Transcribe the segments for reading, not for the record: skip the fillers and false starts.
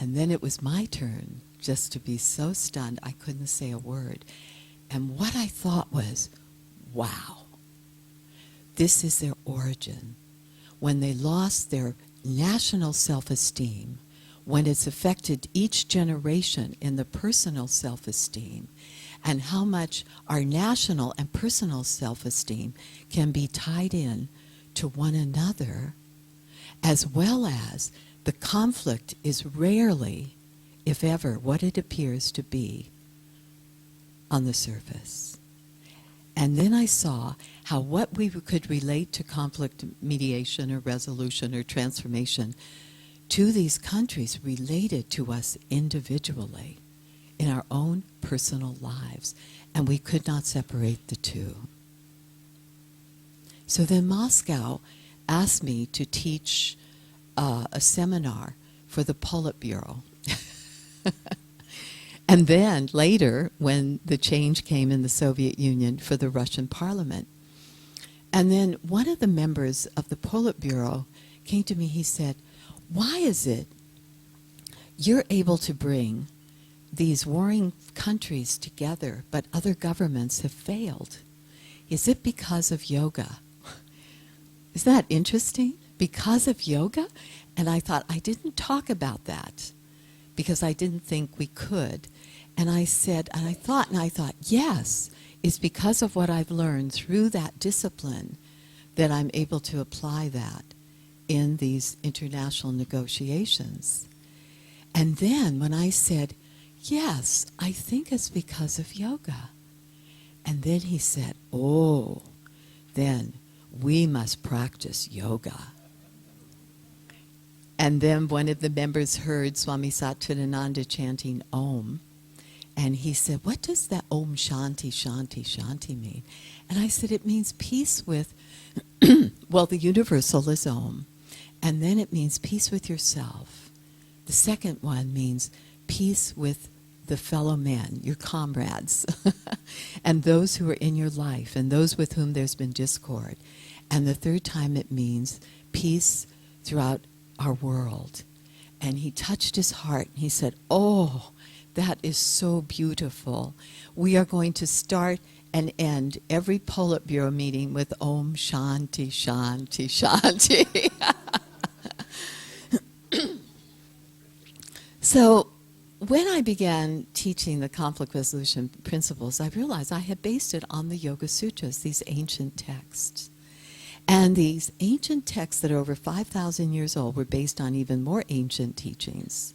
And then it was my turn just to be so stunned I couldn't say a word. And what I thought was, wow, this is their origin. When they lost their national self-esteem, when it's affected each generation in the personal self-esteem, and how much our national and personal self-esteem can be tied in to one another, as well as the conflict is rarely, if ever, what it appears to be on the surface. And then I saw how what we could relate to conflict mediation or resolution or transformation to these countries related to us individually in our own personal lives. And we could not separate the two. So then Moscow asked me to teach a seminar for the Politburo. And then later, when the change came in the Soviet Union, for the Russian Parliament. And then one of the members of the Politburo came to me, he said, why is it you're able to bring these warring countries together, but other governments have failed? Is it because of yoga? Isn't that interesting? Because of yoga? And I thought, I didn't talk about that because I didn't think we could. And I said, and I thought, yes, it's because of what I've learned through that discipline that I'm able to apply that in these international negotiations. And then when I said, yes, I think it's because of yoga. And then he said, oh, then we must practice yoga. And then one of the members heard Swami Satchidananda chanting Om. And he said, what does that Om Shanti, Shanti, Shanti mean? And I said, it means peace with, well, the universal is Om. And then it means peace with yourself. The second one means peace with the fellow men, your comrades, and those who are in your life, and those with whom there's been discord. And the third time it means peace throughout our world. And he touched his heart, and he said, oh, that is so beautiful. We are going to start and end every Politburo meeting with Om Shanti, Shanti, Shanti. So when I began teaching the conflict resolution principles, I realized I had based it on the Yoga Sutras, these ancient texts. And these ancient texts that are over 5,000 years old were based on even more ancient teachings.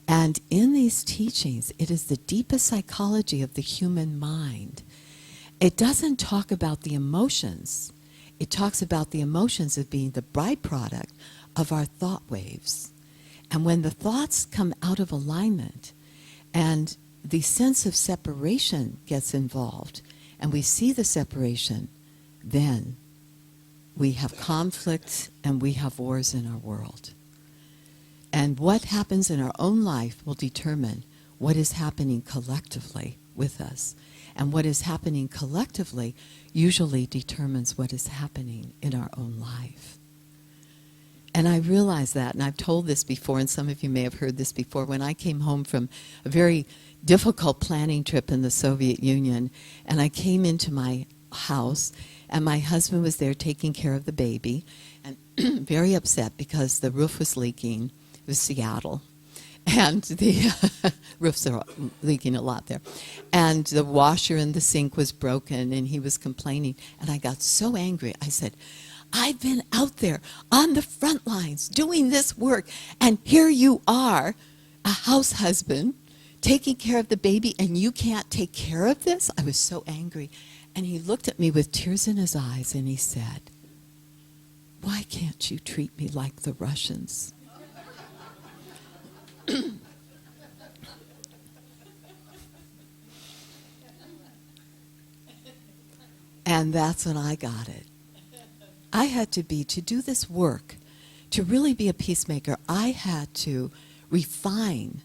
And in these teachings, it is the deepest psychology of the human mind. It doesn't talk about the emotions. It talks about the emotions as being the byproduct of our thought waves. And when the thoughts come out of alignment and the sense of separation gets involved, and we see the separation, then we have conflict and we have wars in our world. And what happens in our own life will determine what is happening collectively with us. And what is happening collectively usually determines what is happening in our own life. And I realize that, and I've told this before, and some of you may have heard this before, when I came home from a very difficult planning trip in the Soviet Union, and I came into my house, and my husband was there taking care of the baby, and very upset because the roof was leaking. It was Seattle, and the roofs are leaking a lot there. And the washer in the sink was broken, and he was complaining. And I got so angry. I said, I've been out there on the front lines doing this work, and here you are, a house husband, taking care of the baby, and you can't take care of this? I was so angry. And he looked at me with tears in his eyes, and he said, why can't you treat me like the Russians? And that's when I got it. I had to do this work, to really be a peacemaker, I had to refine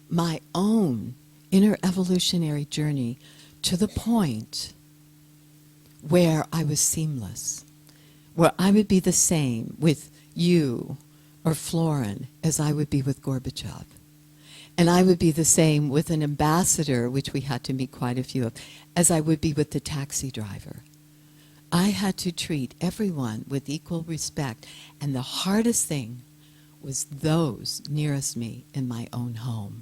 my own inner evolutionary journey to the point where I was seamless, where I would be the same with you or Florin as I would be with Gorbachev. And I would be the same with an ambassador, which we had to meet quite a few of, as I would be with the taxi driver. I had to treat everyone with equal respect. And the hardest thing was those nearest me in my own home.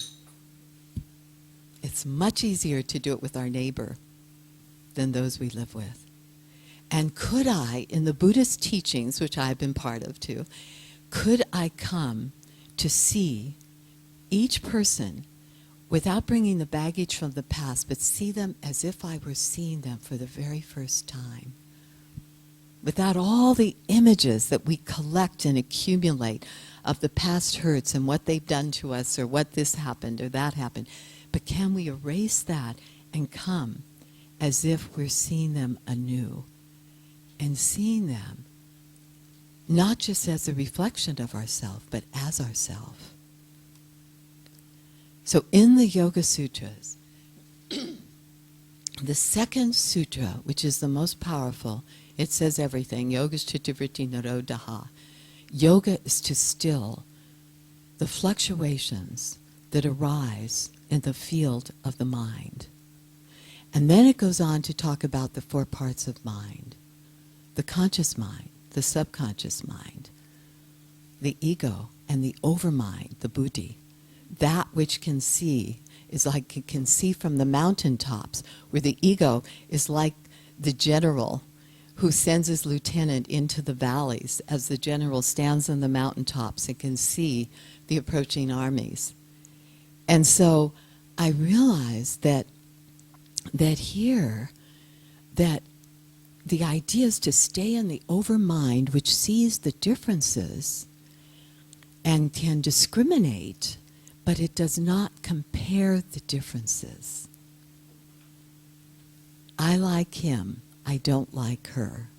It's much easier to do it with our neighbor than those we live with. And could I, in the Buddhist teachings, which I've been part of too, could I come to see each person without bringing the baggage from the past, but see them as if I were seeing them for the very first time? Without all the images that we collect and accumulate of the past hurts and what they've done to us, or what this happened or that happened. But can we erase that and come as if we're seeing them anew, and seeing them not just as a reflection of ourselves, but as ourselves? So in the Yoga Sutras, the second sutra, which is the most powerful, it says everything. Yoga is chitta vritti nirodha. Yoga is to still the fluctuations that arise in the field of the mind. And then it goes on to talk about the four parts of mind: the conscious mind, the subconscious mind, the ego, and the overmind, the buddhi. That which can see is like it can see from the mountaintops, where the ego is like the general who sends his lieutenant into the valleys as the general stands on the mountaintops and can see the approaching armies. And so I realized that here, that the idea is to stay in the overmind, which sees the differences and can discriminate, but it does not compare the differences. I like him, I don't like her.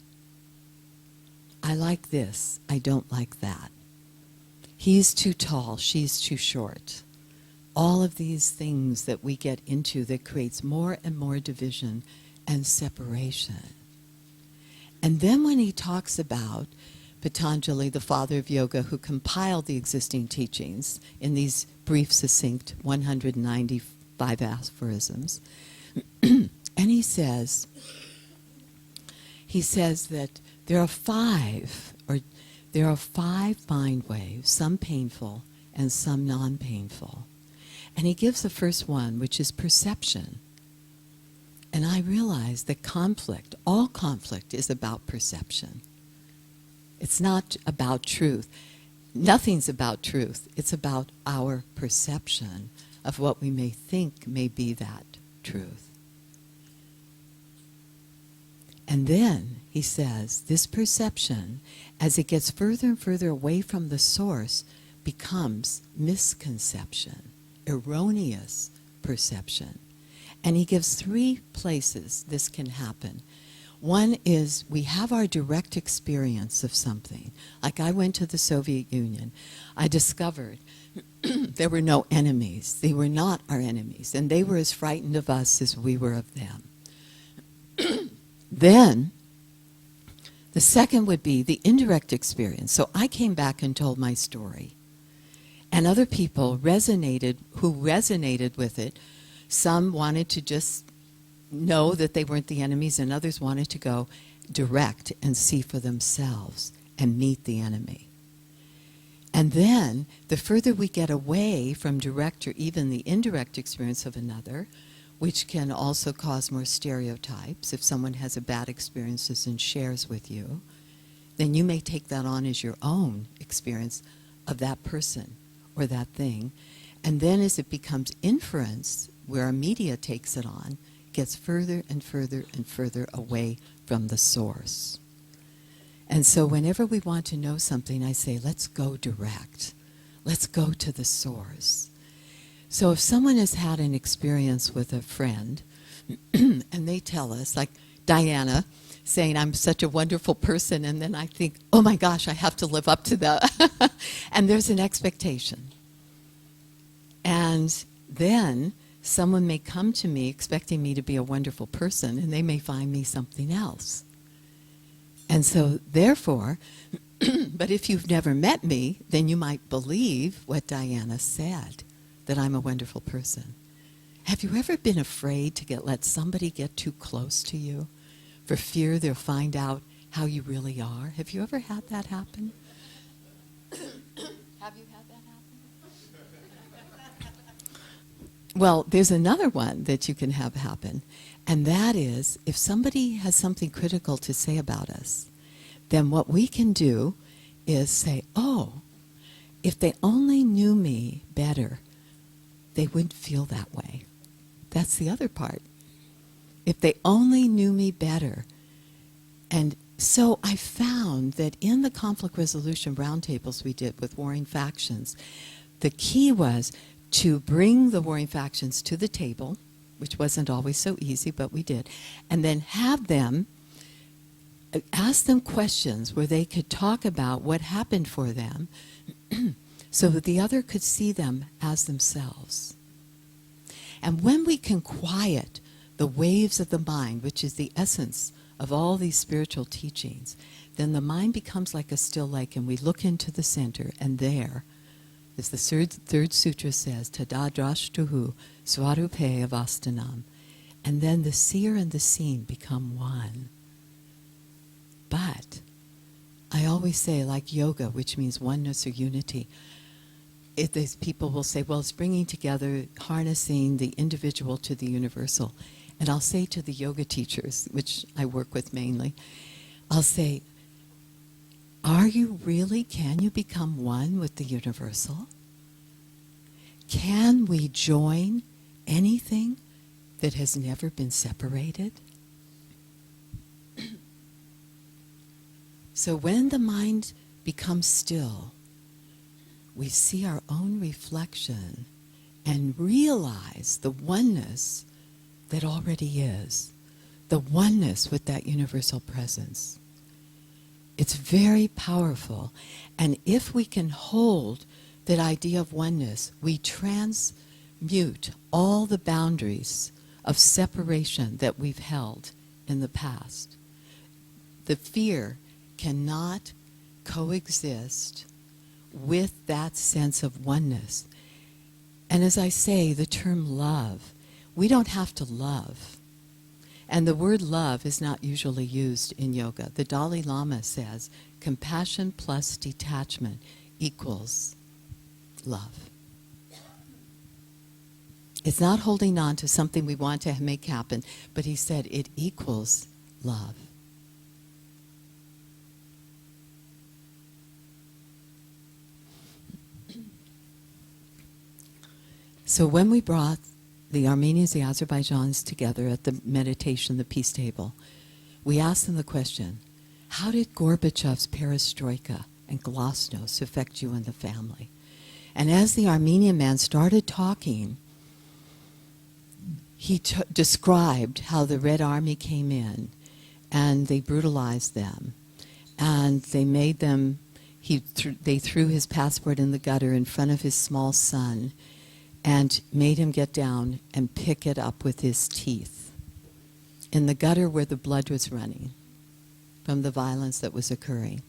I like this, I don't like that. He's too tall, she's too short. All of these things that we get into that creates more and more division and separation. And then when he talks about Patanjali, the father of yoga, who compiled the existing teachings in these brief, succinct 195 aphorisms, and he says that there are five mind waves, some painful and some non-painful. And he gives the first one, which is perception. And I realized that all conflict is about perception. It's not about truth. Nothing's about truth. It's about our perception of what we may think may be that truth. And then he says, this perception, as it gets further and further away from the source, becomes misconception, erroneous perception. And he gives 3 places this can happen. One is we have our direct experience of something. Like I went to the Soviet Union. I discovered there were no enemies. They were not our enemies. And they were as frightened of us as we were of them. Then, the second would be the indirect experience. So I came back and told my story. And other people who resonated with it. Some wanted to just know that they weren't the enemies, and others wanted to go direct and see for themselves and meet the enemy. And then, the further we get away from direct or even the indirect experience of another, which can also cause more stereotypes. If someone has a bad experiences and shares with you, then you may take that on as your own experience of that person or that thing. And then as it becomes inference, where our media takes it on, gets further and further and further away from the source. And so whenever we want to know something, I say, let's go direct. Let's go to the source. So if someone has had an experience with a friend, and they tell us, like Diana, saying, I'm such a wonderful person, and then I think, oh my gosh, I have to live up to that. And there's an expectation. And then someone may come to me expecting me to be a wonderful person, and they may find me something else. And so, therefore, but if you've never met me, then you might believe what Diana said. that I'm a wonderful person. Have you ever been afraid to let somebody get too close to you for fear they'll find out how you really are? Have you ever had that happen? Have you had that happen? Well, there's another one that you can have happen, and that is if somebody has something critical to say about us, then what we can do is say, oh, if they only knew me better, they wouldn't feel that way. That's the other part. If they only knew me better. And so I found that in the conflict resolution roundtables we did with warring factions, the key was to bring the warring factions to the table, which wasn't always so easy, but we did, and then have them, ask them questions where they could talk about what happened for them so that the other could see them as themselves. And when we can quiet the waves of the mind, which is the essence of all these spiritual teachings, then the mind becomes like a still lake, and we look into the center, and there, as the third sutra says, tadadrashtuhu swarupe avastanam, and then the seer and the seen become one. But I always say, like yoga, which means oneness or unity, people will say, well, it's bringing together, harnessing the individual to the universal. And I'll say to the yoga teachers, which I work with mainly, I'll say, can you become one with the universal? Can we join anything that has never been separated? So when the mind becomes still, we see our own reflection and realize the oneness that already is, the oneness with that universal presence. It's very powerful. And if we can hold that idea of oneness, we transmute all the boundaries of separation that we've held in the past. The fear cannot coexist with that sense of oneness. And as I say, the term love, we don't have to love. And the word love is not usually used in yoga. The Dalai Lama says compassion plus detachment equals love. It's not holding on to something we want to make happen, but he said it equals love. So when we brought the Armenians, the Azerbaijanis together at the meditation, the peace table, we asked them the question, how did Gorbachev's perestroika and glasnost affect you and the family? And as the Armenian man started talking, he described how the Red Army came in and they brutalized them. And they made them, they threw his passport in the gutter in front of his small son and made him get down and pick it up with his teeth in the gutter where the blood was running from the violence that was occurring.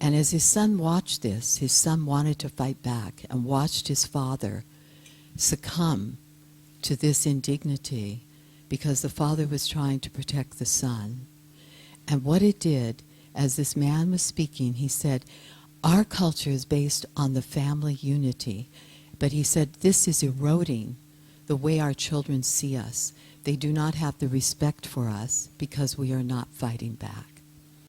And as his son watched this, his son wanted to fight back and watched his father succumb to this indignity because the father was trying to protect the son. And what it did, as this man was speaking, he said, our culture is based on the family unity. But he said, this is eroding the way our children see us. They do not have the respect for us because we are not fighting back.